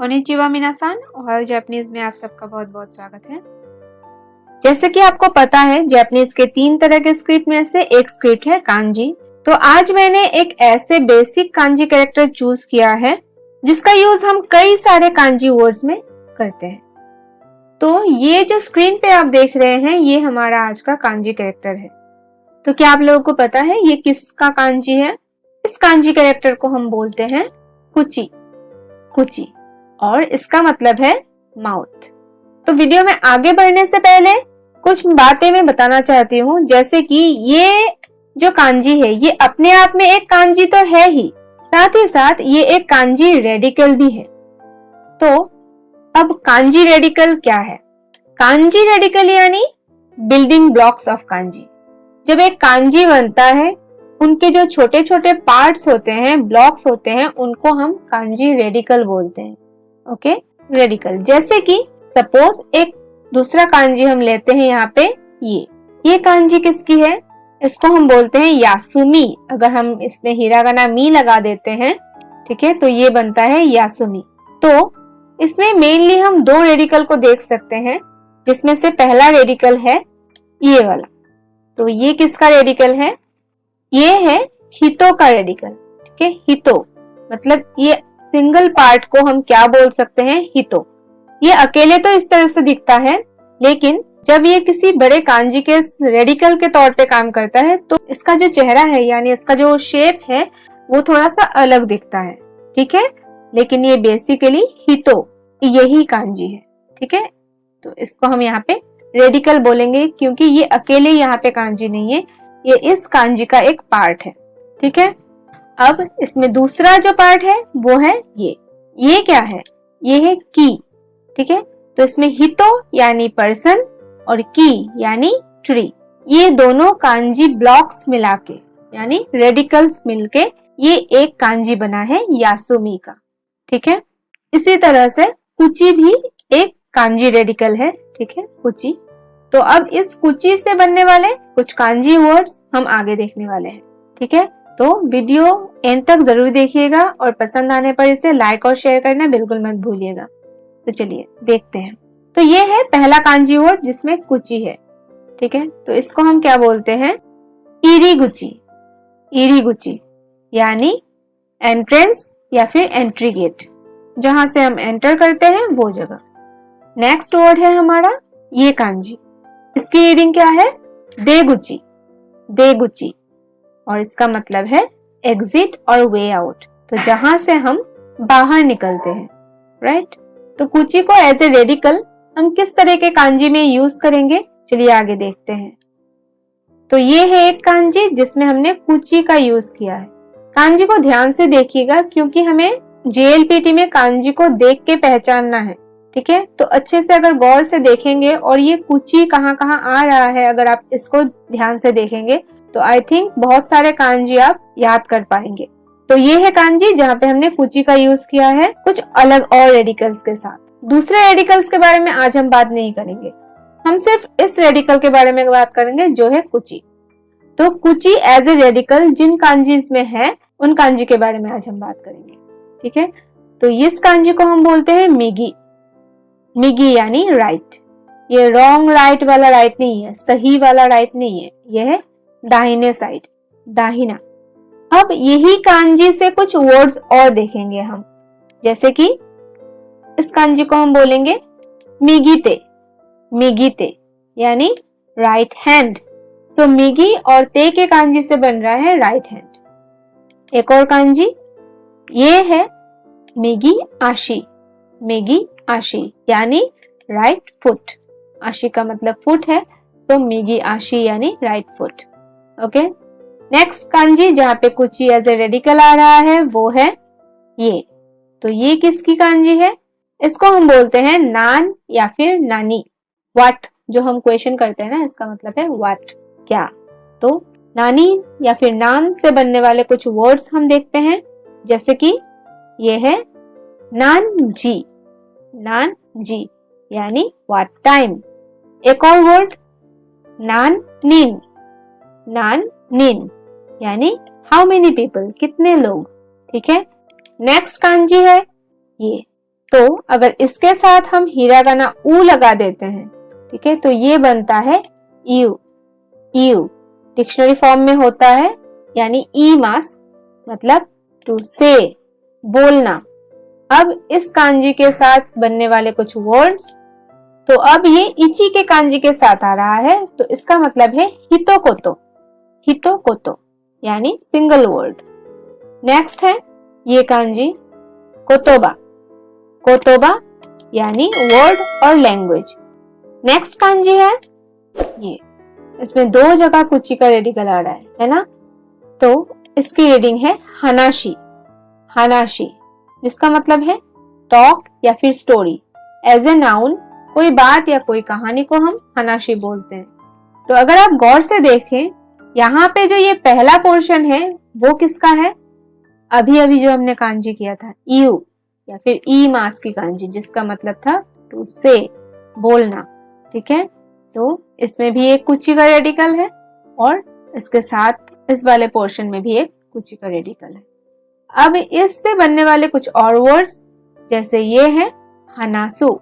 Konnichiwa मिनासान, Ohio Japanese में आप सबका बहुत बहुत स्वागत है। जैसे कि आपको पता है, जापानीज के 3 तरह के स्क्रिप्ट में से एक स्क्रिप्ट है कांजी। तो आज मैंने एक ऐसे बेसिक कांजी कैरेक्टर चूज किया है जिसका यूज हम कई सारे कांजी वर्ड्स में करते हैं। तो ये जो स्क्रीन पे आप देख रहे हैं, ये हमारा आज का कांजी कैरेक्टर है। तो क्या आप लोगों को पता है ये किसका कांजी है? इस कांजी कैरेक्टर को हम बोलते हैं कुची, कुची, और इसका मतलब है माउथ। तो वीडियो में आगे बढ़ने से पहले कुछ बातें मैं बताना चाहती हूँ, जैसे कि ये जो कांजी है ये अपने आप में एक कांजी तो है ही, साथ ही साथ ये एक कांजी रेडिकल भी है। तो अब कांजी रेडिकल क्या है? कांजी रेडिकल यानी बिल्डिंग ब्लॉक्स ऑफ कांजी। जब एक कांजी बनता है, उनके जो छोटे छोटे पार्ट्स होते हैं, ब्लॉक्स होते हैं, उनको हम कांजी रेडिकल बोलते हैं। Okay, radical. जैसे कि सपोज एक दूसरा कांजी हम लेते हैं यहाँ पे, ये कांजी किसकी है? इसको हम बोलते हैं यासुमी। अगर हम इसमें हिरागाना मी लगा देते हैं, ठीक है, तो ये बनता है यासुमी। तो इसमें मेनली हम 2 रेडिकल को देख सकते हैं, जिसमें से पहला रेडिकल है ये वाला। तो ये किसका रेडिकल है? ये है हितो का रेडिकल। ठीक है, हितो मतलब ये सिंगल पार्ट को हम क्या बोल सकते हैं? हितो। ये अकेले तो इस तरह से दिखता है, लेकिन जब ये किसी बड़े कांजी के रेडिकल के तौर पे काम करता है तो इसका जो चेहरा है, यानी इसका जो शेप है, वो थोड़ा सा अलग दिखता है। ठीक है, लेकिन ये बेसिकली हितो यही कांजी है। ठीक है, तो इसको हम यहाँ पे रेडिकल बोलेंगे, क्योंकि ये अकेले यहाँ पे कांजी नहीं है, ये इस कांजी का एक पार्ट है। ठीक है, अब इसमें दूसरा जो पार्ट है वो है ये क्या है? ये है की। ठीक है, तो इसमें हितो यानी पर्सन और की यानी ट्री, ये दोनों कांजी ब्लॉक्स मिला के यानी रेडिकल्स मिलके ये एक कांजी बना है यासुमी का। ठीक है, इसी तरह से कुची भी एक कांजी रेडिकल है। ठीक है, कुची। तो अब इस कुची से बनने वाले कुछ कांजी वर्ड्स हम आगे देखने वाले हैं। ठीक है, तो वीडियो एंड तक जरूर देखिएगा और पसंद आने पर इसे लाइक और शेयर करना बिल्कुल मत भूलिएगा। तो चलिए देखते हैं। तो ये है पहला कांजी वर्ड जिसमें कुची है। ठीक है, तो इसको हम क्या बोलते हैं? इरीगुची। इरीगुची यानी एंट्रेंस या फिर एंट्री गेट, जहां से हम एंटर करते हैं वो जगह। नेक्स्ट वर्ड है हमारा ये कांजी। इसकी रीडिंग क्या है? देगुची। देगुची, और इसका मतलब है एग्जिट और वे आउट, तो जहां से हम बाहर निकलते हैं। राइट, तो कुची को एज ए रेडिकल हम किस तरह के कांजी में यूज करेंगे, चलिए आगे देखते हैं। तो ये है एक कांजी जिसमें हमने कुची का यूज किया है। कांजी को ध्यान से देखिएगा, क्योंकि हमें जेएलपीटी में कांजी को देख के पहचानना है। ठीक है, तो अच्छे से अगर गौर से देखेंगे और ये कुची कहाँ कहाँ आ रहा है, अगर आप इसको ध्यान से देखेंगे तो आई थिंक बहुत सारे कांजी आप याद कर पाएंगे। तो ये है कांजी जहाँ पे हमने कुची का यूज किया है कुछ अलग और रेडिकल्स के साथ। दूसरे रेडिकल्स के बारे में आज हम बात नहीं करेंगे, हम सिर्फ इस रेडिकल के बारे में बात करेंगे जो है कुची। तो कुची एज ए रेडिकल जिन कांजीज में है, उन कांजी के बारे में आज हम बात करेंगे। ठीक है, तो इस कांजी को हम बोलते हैं मिगी। मिगी यानी राइट। ये रॉन्ग राइट वाला राइट नहीं है, सही वाला राइट नहीं है, यह है दाहिने साइड, दाहिना। अब यही कांजी से कुछ वर्ड्स और देखेंगे हम, जैसे कि इस कांजी को हम बोलेंगे मिगीते। मिगीते यानी राइट हैंड। सो मिगी और ते के कांजी से बन रहा है राइट हैंड। एक और कांजी ये है मिगी आशी। मिगी आशी यानी राइट फुट। आशी का मतलब फुट है, तो मिगी आशी यानी right foot. Okay, next kanji जहाँ पे कुची एज ए रेडिकल आ रहा है वो है ये। तो ये किसकी कांजी है? इसको हम बोलते हैं नान या फिर नानी। व्हाट जो हम क्वेश्चन करते हैं ना, इसका मतलब है व्हाट, क्या। तो नानी या फिर नान से बनने वाले कुछ वर्ड्स हम देखते हैं, जैसे कि ये है नान जी। नान जी यानी व्हाट टाइम। एक और वर्ड नान निन। नान निन यानी हाउ मेनी पीपल, कितने लोग। ठीक है, नेक्स्ट कांजी है ये तो अगर इसके साथ हम हिरागाना उ लगा देते हैं, ठीक है, तो ये बनता है यू। यू डिक्शनरी फॉर्म में होता है, यानी ई मास, मतलब टू से, बोलना। अब इस कांजी के साथ बनने वाले कुछ वर्ड्स, तो अब ये इची के कांजी के साथ आ रहा है, तो इसका मतलब है हितोकोतो। हितोकोतो यानी सिंगल वर्ड। नेक्स्ट है ये कांजी कोतोबा। कोतोबा यानी वर्ड और लैंग्वेज। नेक्स्ट कांजी है ये, इसमें दो जगह कुची का रेडिकल आ रहा है ना, तो इसकी रीडिंग है हनाशी। हनाशी जिसका मतलब है टॉक या फिर स्टोरी। एज ए नाउन कोई बात या कोई कहानी को हम हनाशी बोलते हैं। तो अगर आप गौर से देखें, यहाँ पे जो ये पहला पोर्शन है वो किसका है? अभी अभी जो हमने कांजी किया था यू या फिर ई मास की कांजी, जिसका मतलब था टू से, बोलना। ठीक है, तो इसमें भी एक कुची का रेडिकल है और इसके साथ इस वाले पोर्शन में भी एक कुची का रेडिकल है। अब इससे बनने वाले कुछ और वर्ड्स, जैसे ये है हनासु।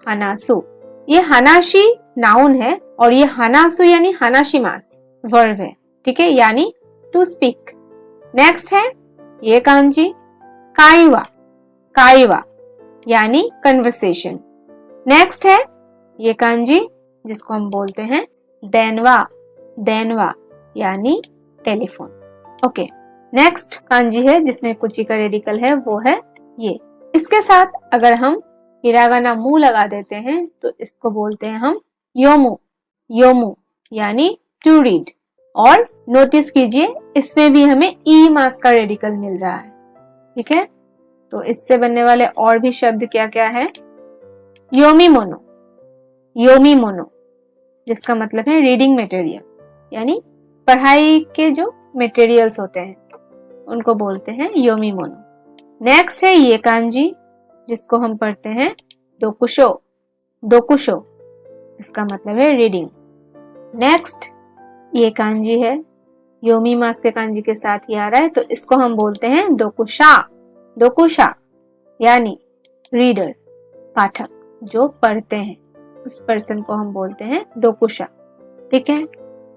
हनासु ये हनाशी नाउन है और ये हनासु यानी हनाशिमास वर्ब है। ठीक है, यानी टू स्पीक। नेक्स्ट है ये कांजी काइवा। काइवा यानी कन्वर्सेशन। नेक्स्ट है ये कांजी जिसको हम बोलते हैं देनवा। देनवा यानी टेलीफोन। ओके, नेक्स्ट कांजी है जिसमें कुची का रेडिकल है, वो है ये। इसके साथ अगर हम हिरागाना मु लगा देते हैं तो इसको बोलते हैं हम योमु। योमु यानी टू रीड। और नोटिस कीजिए इसमें भी हमें ई मास का रेडिकल मिल रहा है। ठीक है, तो इससे बनने वाले और भी शब्द क्या क्या है? योमी मोनो। योमी मोनो जिसका मतलब है रीडिंग मटेरियल, यानी पढ़ाई के जो मटेरियल्स होते हैं उनको बोलते हैं योमी मोनो। नेक्स्ट है ये कांजी जिसको हम पढ़ते हैं दोकुशो। दोकुशो इसका मतलब है रीडिंग। नेक्स्ट ये कांजी है, योमी मास के कांजी के साथ ही आ रहा है, तो इसको हम बोलते हैं दोकुशा। दोकुशा यानी रीडर, पाठक, जो पढ़ते हैं, उस पर्सन को हम बोलते हैं दोकुशा। ठीक है,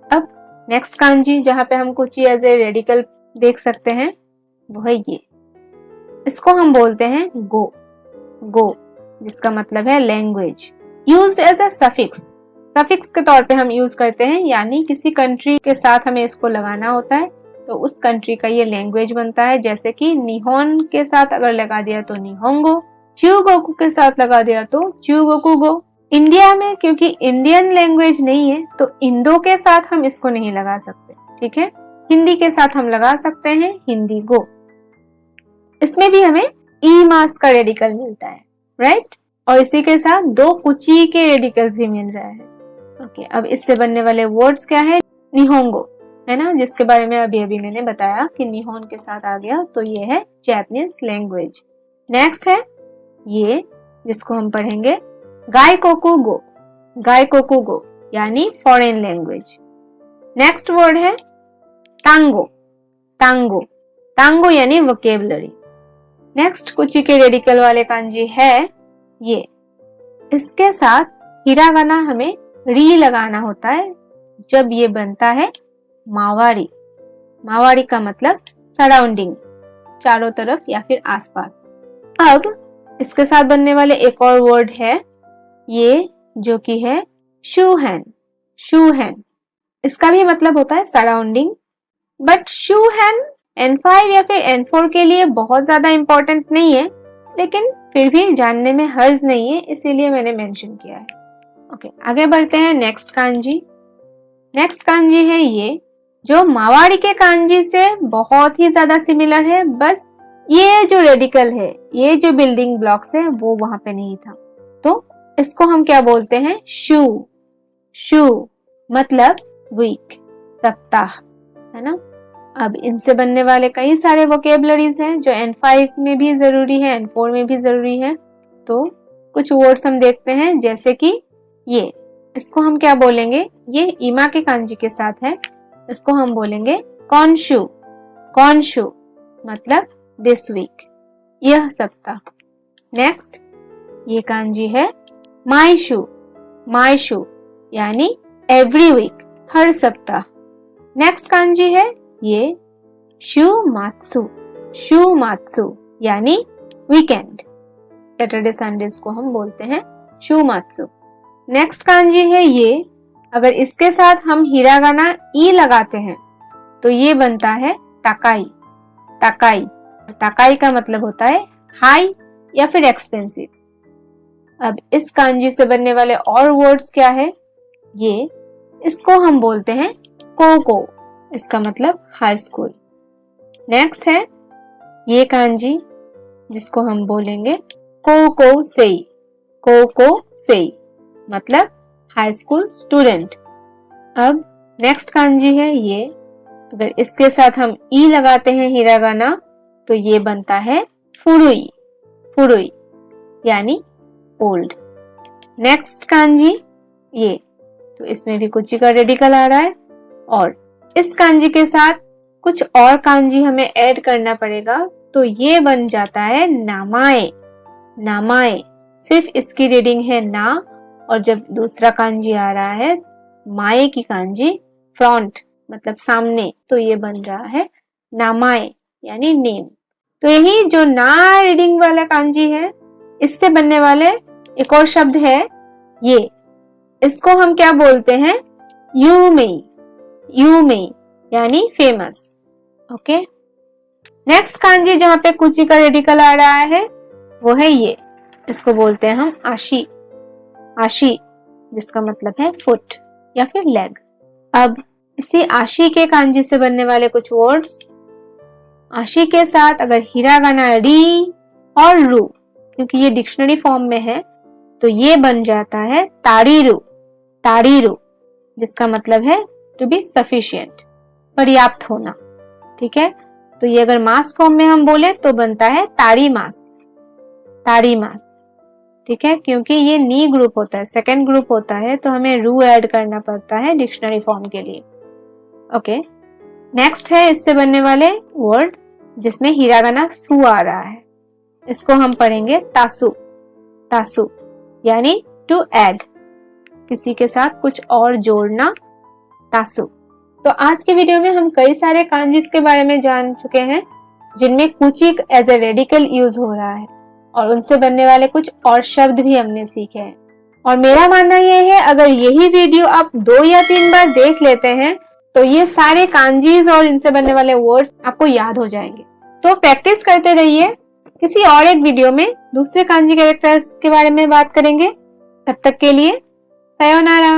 अब नेक्स्ट कांजी जहां पे हम कुची एज ए रेडिकल देख सकते हैं वो है ये। इसको हम बोलते हैं गो। गो जिसका मतलब है language. Used as a suffix. Suffix के तौर पे हम यूज करते हैं, यानी किसी कंट्री के साथ हमें इसको लगाना होता है तो उस कंट्री का ये लैंग्वेज बनता है। जैसे कि निहोन के साथ अगर लगा दिया तो निहोंगो, च्यूगोकू के साथ लगा दिया तो च्यूगोकुगो। इंडिया में क्योंकि इंडियन लैंग्वेज नहीं है तो इंदो के साथ हम इसको नहीं लगा सकते। ठीक है, हिंदी के साथ हम लगा सकते हैं हिंदी गो। इसमें भी हमें ई मास का रेडिकल मिलता है, राइट? और इसी के साथ दो कुची के रेडिकल्स भी मिल रहा है। ओके, अब इससे बनने वाले वर्ड्स क्या है? निहोंगो है ना, जिसके बारे में अभी अभी मैंने बताया कि निहोन के साथ आ गया, तो ये है जापानीज लैंग्वेज। नेक्स्ट है ये जिसको हम पढ़ेंगे गाइकोकुगो। गाइकोकुगो यानी फॉरेन लैंग्वेज। नेक्स्ट वर्ड है तांगो। तांगो। तांगो यानी वोकेबलरी। नेक्स्ट कुची के रेडिकल वाले कांजी है ये। इसके साथ हिरागाना हमें री लगाना होता है जब ये बनता है मावारी। मावारी का मतलब सराउंडिंग, चारों तरफ या फिर आसपास। अब इसके साथ बनने वाले एक और वर्ड है ये, जो कि है शूहैन। शूहैन इसका भी मतलब होता है सराउंडिंग, बट शूहैन N5 या फिर N4 के लिए बहुत ज्यादा इंपॉर्टेंट नहीं है, लेकिन फिर भी जानने में हर्ज नहीं है, इसीलिए मैंने मेंशन किया है। ओके, आगे बढ़ते हैं नेक्स्ट कांजी। नेक्स्ट कांजी है ये, जो मावाड़ी के कांजी से बहुत ही ज्यादा सिमिलर है, बस ये जो रेडिकल है, ये जो बिल्डिंग ब्लॉक्स है, वो वहां पे नहीं था। तो इसको हम क्या बोलते हैं? शू। शू मतलब वीक, सप्ताह, है ना। अब इनसे बनने वाले कई सारे वोकेबलरीज हैं जो N5 में भी जरूरी है, N4 में भी जरूरी है। तो कुछ वर्ड्स हम देखते हैं, जैसे कि ये, इसको हम क्या बोलेंगे? ये इमा के कांजी के साथ है, इसको हम बोलेंगे कॉन्शु। कॉन्शु मतलब दिस वीक, यह सप्ताह। नेक्स्ट ये कांजी है माइशु, माइशु यानी एवरी वीक, हर सप्ताह। नेक्स्ट कांजी है ये शुमात्सु, शुमात्सु यानी वीकेंड, सैटरडे संडेज को हम बोलते हैं शुमात्सु। नेक्स्ट कांजी है ये, अगर इसके साथ हम हिरागाना ई लगाते हैं तो ये बनता है ताकाई, ताकाई। ताकाई का मतलब होता है हाई या फिर एक्सपेंसिव। अब इस कांजी से बनने वाले और वर्ड्स क्या है, ये इसको हम बोलते हैं कोको, इसका मतलब हाई स्कूल। नेक्स्ट है ये कांजी जिसको हम बोलेंगे कोको सेई, कोको सेई मतलब हाई स्कूल स्टूडेंट। अब नेक्स्ट कांजी है ये, अगर इसके साथ हम ई लगाते हैं हिरागाना तो ये बनता है फुरुई, फुरुई यानी ओल्ड। नेक्स्ट कांजी ये, तो इसमें भी कुची का रेडिकल आ रहा है और इस कांजी के साथ कुछ और कांजी हमें ऐड करना पड़ेगा, तो ये बन जाता है नामाए, नामाए। सिर्फ इसकी रीडिंग है ना, और जब दूसरा कांजी आ रहा है माए की कांजी फ्रंट मतलब सामने, तो ये बन रहा है नामाए यानी नेम। तो यही जो ना रीडिंग वाला कांजी है, इससे बनने वाले एक और शब्द है ये, इसको हम क्या बोलते हैं, यूमेई, यूमेई यानी फेमस। ओके, नेक्स्ट कांजी जहां पे कुची का रेडिकल आ रहा है वो है ये, इसको बोलते हैं हम आशी, आशी जिसका मतलब है फुट या फिर लेग। अब इसी आशी के कांजी से बनने वाले कुछ वर्ड्स, आशी के साथ अगर हिरागाना री और रू, क्योंकि ये डिक्शनरी फॉर्म में है, तो ये बन जाता है तारीरू, तारीरू जिसका मतलब है टू बी सफिशिएंट, पर्याप्त होना। ठीक है, तो ये अगर मास फॉर्म में हम बोले तो बनता है तारी मास, तारी मास। ठीक है, क्योंकि ये नी ग्रुप होता है, सेकेंड ग्रुप होता है, तो हमें रू ऐड करना पड़ता है डिक्शनरी फॉर्म के लिए। ओके, नेक्स्ट है इससे बनने वाले वर्ड जिसमें हिरागाना सु आ रहा है, इसको हम पढ़ेंगे तासु, तासु यानी टू ऐड, किसी के साथ कुछ और जोड़ना, तासु। तो आज के वीडियो में हम कई सारे कांजीज के बारे में जान चुके हैं जिनमें कुची एज ए रेडिकल यूज हो रहा है, और उनसे बनने वाले कुछ और शब्द भी हमने सीखे हैं। और मेरा मानना यह है, अगर यही वीडियो आप 2 या 3 बार देख लेते हैं तो ये सारे कांजीज और इनसे बनने वाले वर्ड्स आपको याद हो जाएंगे। तो प्रैक्टिस करते रहिए। किसी और एक वीडियो में दूसरे कांजी कैरेक्टर्स के बारे में बात करेंगे। तब तक के लिए सायोनारा।